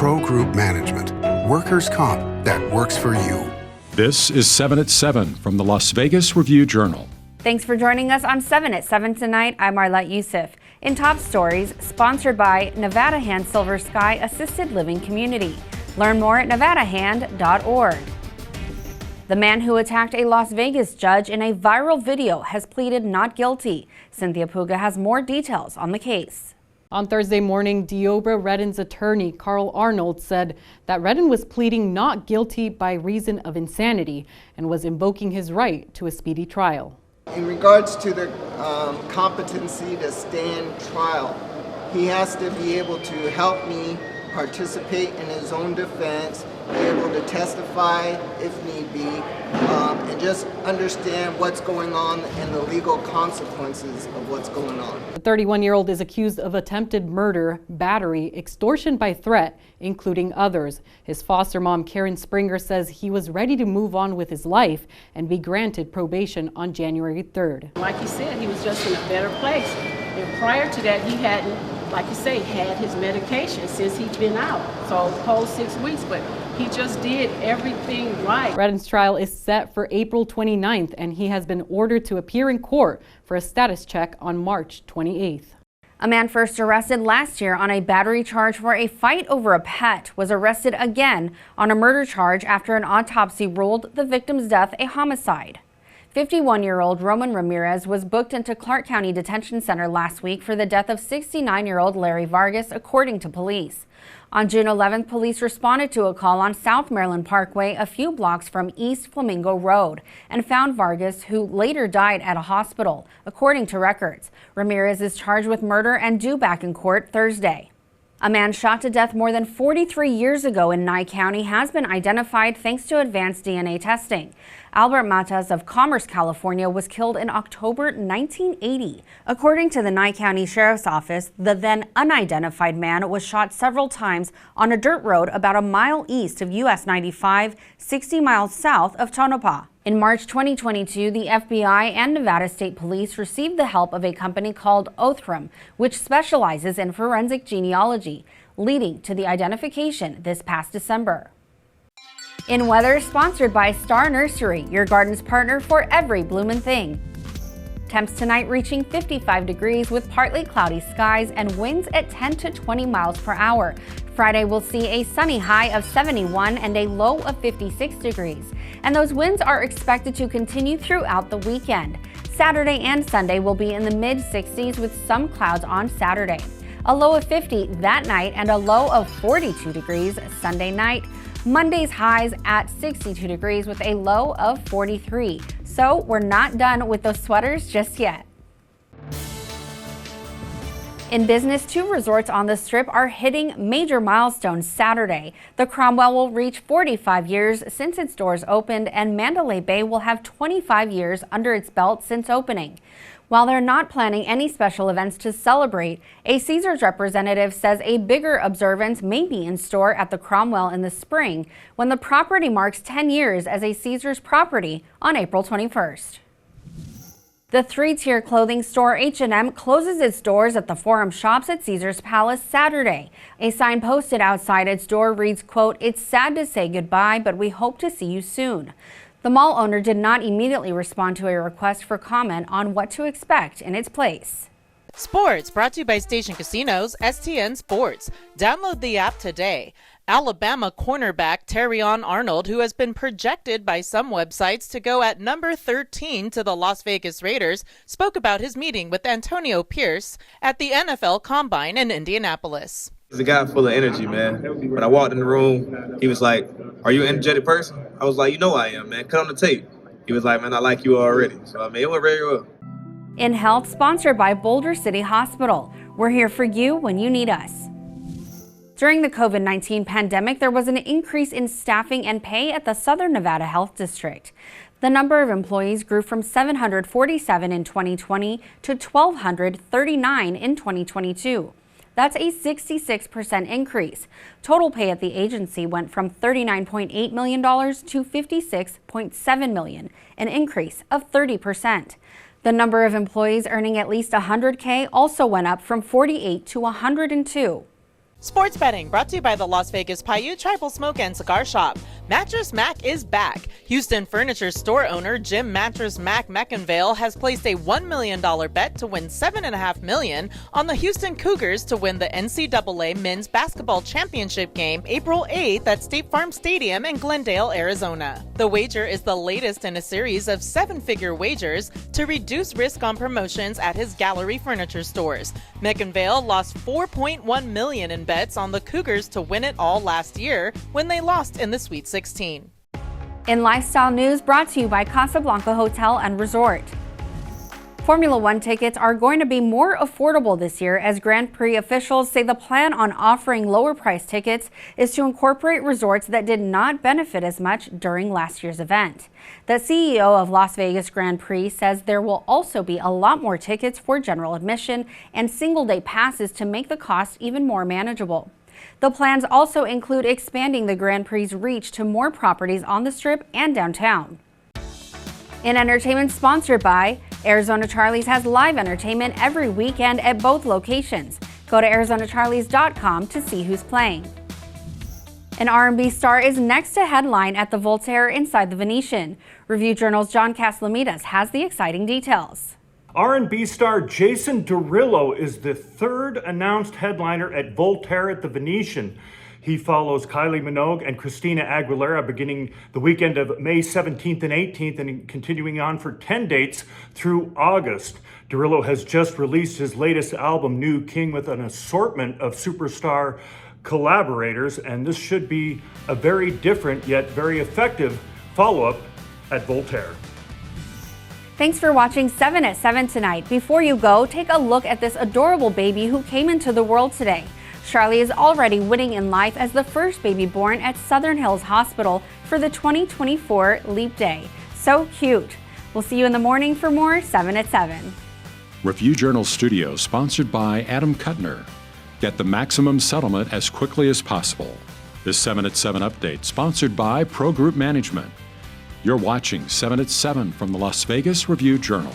Pro Group Management. Workers' comp that works for you. This is 7 at 7 from the Las Vegas Review-Journal. Thanks for joining us on 7 at 7 tonight. I'm Marlette Youssef. In top stories, sponsored by Nevada Hand Silver Sky Assisted Living Community. Learn more at nevadahand.org. The man who attacked a Las Vegas judge in a viral video has pleaded not guilty. Cynthia Puga has more details on the case. On Thursday morning, Deobra Redden's attorney, Terion Arnold, said that Redden was pleading not guilty by reason of insanity and was invoking his right to a speedy trial. In regards to the competency to stand trial, he has to be able to help me participate in his own defense, be able to testify if need be, and just understand what's going on and the legal consequences of what's going on. The 31-year-old is accused of attempted murder, battery, extortion by threat, including others. His foster mom, Karen Springer, says he was ready to move on with his life and be granted probation on January 3rd. Like he said, he was just in a better place. And prior to that, he hadn't, like you say, had his medication since he'd been out. So the whole 6 weeks, but he just did everything right. Redden's trial is set for April 29th, and he has been ordered to appear in court for a status check on March 28th. A man first arrested last year on a battery charge for a fight over a pet was arrested again on a murder charge after an autopsy ruled the victim's death a homicide. 51-year-old Roman Ramirez was booked into Clark County Detention Center last week for the death of 69-year-old Larry Vargas, according to police. On June 11th, police responded to a call on South Maryland Parkway, a few blocks from East Flamingo Road, and found Vargas, who later died at a hospital, according to records. Ramirez is charged with murder and due back in court Thursday. A man shot to death more than 43 years ago in Nye County has been identified thanks to advanced DNA testing. Albert Matas of Commerce, California, was killed in October 1980. According to the Nye County Sheriff's Office, the then unidentified man was shot several times on a dirt road about a mile east of US 95, 60 miles south of Tonopah. In March 2022, the FBI and Nevada State Police received the help of a company called Othram, which specializes in forensic genealogy, leading to the identification this past December. In weather, sponsored by Star Nursery, your garden's partner for every bloomin' thing. Temps tonight reaching 55 degrees with partly cloudy skies and winds at 10 to 20 miles per hour. Friday will see a sunny high of 71 and a low of 56 degrees. And those winds are expected to continue throughout the weekend. Saturday and Sunday will be in the mid-60s with some clouds on Saturday. A low of 50 that night and a low of 42 degrees Sunday night. Monday's highs at 62 degrees with a low of 43. So we're not done with those sweaters just yet. In business, 2 resorts on the Strip are hitting major milestones Saturday. The Cromwell will reach 45 years since its doors opened, and Mandalay Bay will have 25 years under its belt since opening. While they're not planning any special events to celebrate, a Caesars representative says a bigger observance may be in store at the Cromwell in the spring when the property marks 10 years as a Caesars property on April 21st. The 3-tier clothing store H&M closes its doors at the Forum Shops at Caesars Palace Saturday. A sign posted outside its door reads, quote, "It's sad to say goodbye, but we hope to see you soon." The mall owner did not immediately respond to a request for comment on what to expect in its place. Sports brought to you by Station Casinos, STN Sports. Download the app today. Alabama cornerback Terion Arnold, who has been projected by some websites to go at number 13 to the Las Vegas Raiders, spoke about his meeting with Antonio Pierce at the NFL Combine in Indianapolis. He's a guy full of energy, man. When I walked in the room, he was like, "Are you an energetic person?" I was like, "You know I am, man. Cut on the tape." He was like, "Man, I like you already." So, I mean, it went very well. In health, sponsored by Boulder City Hospital. We're here for you when you need us. During the COVID-19 pandemic, there was an increase in staffing and pay at the Southern Nevada Health District. The number of employees grew from 747 in 2020 to 1,239 in 2022. That's a 66% increase. Total pay at the agency went from $39.8 million to $56.7 million, an increase of 30%. The number of employees earning at least $100K also went up from 48 to 102. Sports betting brought to you by the Las Vegas Paiute Tribal Smoke and Cigar Shop. Mattress Mack is back. Houston furniture store owner Jim Mattress Mack Meckenvale has placed a $1 million bet to win $7.5 million on the Houston Cougars to win the NCAA Men's Basketball Championship game April 8th at State Farm Stadium in Glendale, Arizona. The wager is the latest in a series of 7-figure wagers to reduce risk on promotions at his gallery furniture stores. Meckenvale lost $4.1 million in bets on the Cougars to win it all last year when they lost in the Sweet 16. In lifestyle news, brought to you by Casablanca Hotel and Resort. Formula One tickets are going to be more affordable this year as Grand Prix officials say the plan on offering lower price tickets is to incorporate resorts that did not benefit as much during last year's event. The CEO of Las Vegas Grand Prix says there will also be a lot more tickets for general admission and single-day passes to make the cost even more manageable. The plans also include expanding the Grand Prix's reach to more properties on the Strip and downtown. In entertainment, sponsored by Arizona Charlie's has live entertainment every weekend at both locations. Go to ArizonaCharlies.com to see who's playing. An R&B star is next to headline at the Voltaire inside the Venetian. Review Journal's John Caslamidas has the exciting details. R&B star Jason Derulo is the third announced headliner at Voltaire at the Venetian. He follows Kylie Minogue and Christina Aguilera beginning the weekend of May 17th and 18th and continuing on for 10 dates through August. Derulo has just released his latest album, New King, with an assortment of superstar collaborators, and this should be a very different yet very effective follow-up at Voltaire. Thanks for watching 7 at 7 tonight. Before you go, take a look at this adorable baby who came into the world today. Charlie is already winning in life as the first baby born at Southern Hills Hospital for the 2024 Leap Day. So cute. We'll see you in the morning for more 7 at 7. Review Journal Studio sponsored by Adam Kuttner. Get the maximum settlement as quickly as possible. This 7 at 7 update sponsored by Pro Group Management. You're watching 7 at 7 from the Las Vegas Review Journal.